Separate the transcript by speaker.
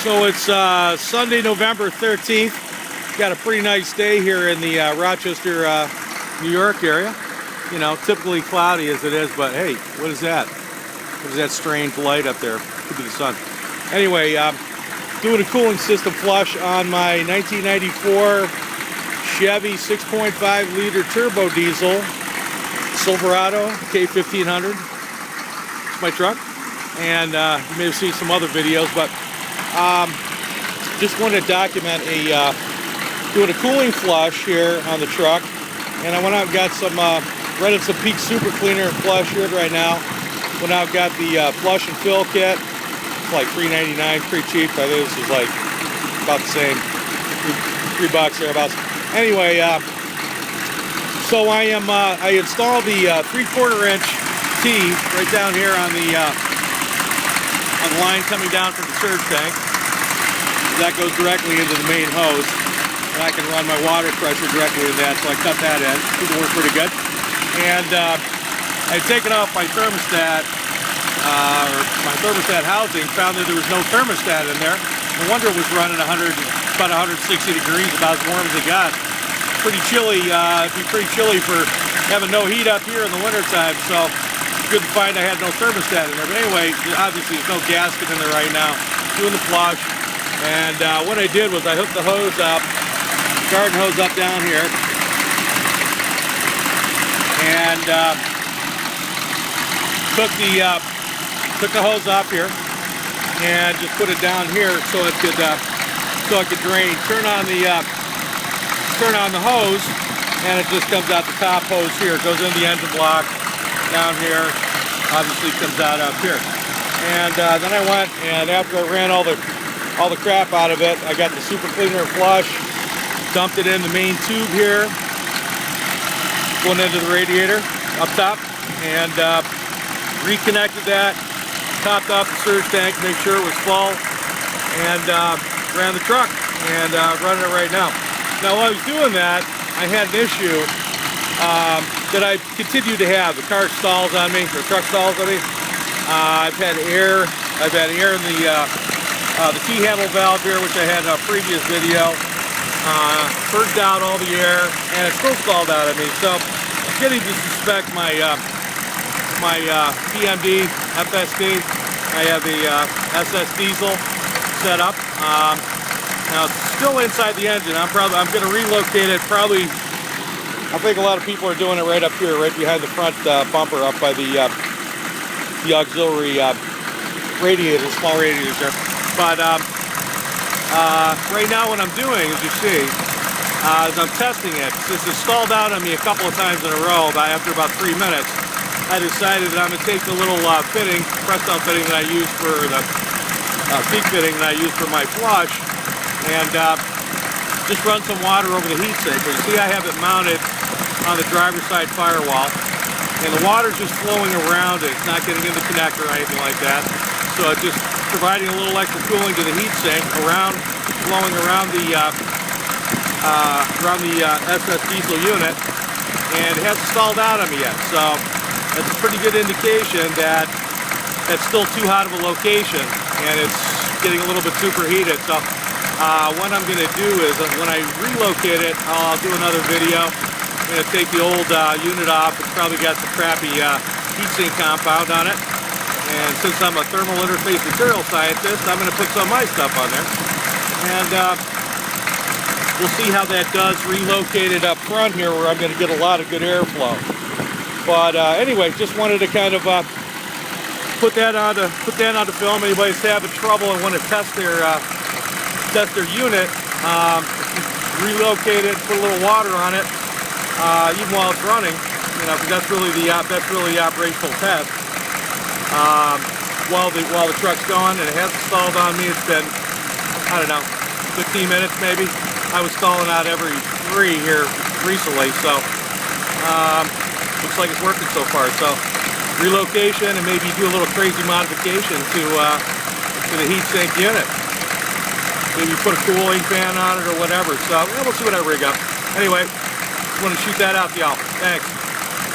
Speaker 1: So it's Sunday, November 13th. Got a pretty nice day here in the Rochester, New York area. You know, typically cloudy as it is, but hey, what is that? What is that strange light up there? Could be the sun. Anyway, doing a cooling system flush on my 1994 Chevy 6.5 liter turbo diesel Silverado K1500. It's my truck, and you may have seen some other videos, but just wanted to document doing a cooling flush here on the truck. And I went out and got some, rented some Peak Super Cleaner and flush here right now. Went out and got the flush and fill kit. It's like $3.99, pretty cheap. I think this is like about the same, $3 thereabouts. Anyway, so I installed the 3/4 inch T right down here on the line coming down from the surge tank. That goes directly into the main hose, and I can run my water pressure directly to that, so I cut that in. It worked pretty good. And I'd taken off my thermostat, my thermostat housing, found that there was no thermostat in there. No wonder it was running about 160 degrees, about as warm as it got. Pretty chilly, it'd be pretty chilly for having no heat up here in the wintertime, so it's good to find I had no thermostat in there. But anyway, obviously there's no gasket in there right now. Doing the flush, and what I did was I hooked the hose up, garden hose up down here, and took the hose off here and just put it down here so it could drain. Turn on the hose, and it just comes out the top hose here. It goes in the engine block down here. Obviously comes out up here. And then I went, and after I ran all the crap out of it, I got the super cleaner and flush, dumped it in the main tube here, going into the radiator up top, and reconnected that, topped off the surge tank, make sure it was full, and ran the truck, and running it right now. Now while I was doing that, I had an issue that I continue to have. The car stalls on me, the truck stalls on me. I've had air in the key handle valve here, which I had in a previous video. Purged out all the air, and it still stalled out of me. So I'm beginning to suspect my PMD FSD. I have the SS diesel set up. Now it's still inside the engine. I'm going to relocate it. Probably, I think a lot of people are doing it right up here, right behind the front bumper, up by the auxiliary radiators, small radiators there. But right now what I'm doing, as you see, is I'm testing it. Since it stalled out on me a couple of times in a row, after about 3 minutes, I decided that I'm going to take the little fitting, press-down fitting that I use for the peak fitting that I use for my flush, and just run some water over the heat sink. You see I have it mounted on the driver's side firewall, and the water's just flowing around it. It's not getting in the connector or anything like that. So it's just providing a little extra cooling to the heat sink, flowing around the SS diesel unit, and it hasn't stalled out on me yet. So that's a pretty good indication that that's still too hot of a location, and it's getting a little bit superheated. So what I'm going to do is, when I relocate it, I'll do another video. I'm going to take the old unit off. It's probably got some crappy heatsink compound on it. And since I'm a thermal interface material scientist, I'm going to put some of my stuff on there. And we'll see how that does relocated up front here, where I'm going to get a lot of good airflow. But anyway, just wanted to kind of put that onto film. Anybody's having trouble and want to test their unit, relocate it, put a little water on it, even while it's running, you know, because that's really the operational test. While the truck's going, and it hasn't stalled on me. It's been, I don't know, 15 minutes maybe. I was stalling out every 3 here recently, so looks like it's working so far. So relocation, and maybe do a little crazy modification to the heatsink unit. Maybe put a cooling fan on it or whatever. So yeah, we'll see what I rig up. Anyway, just want to shoot that out to y'all. Thanks.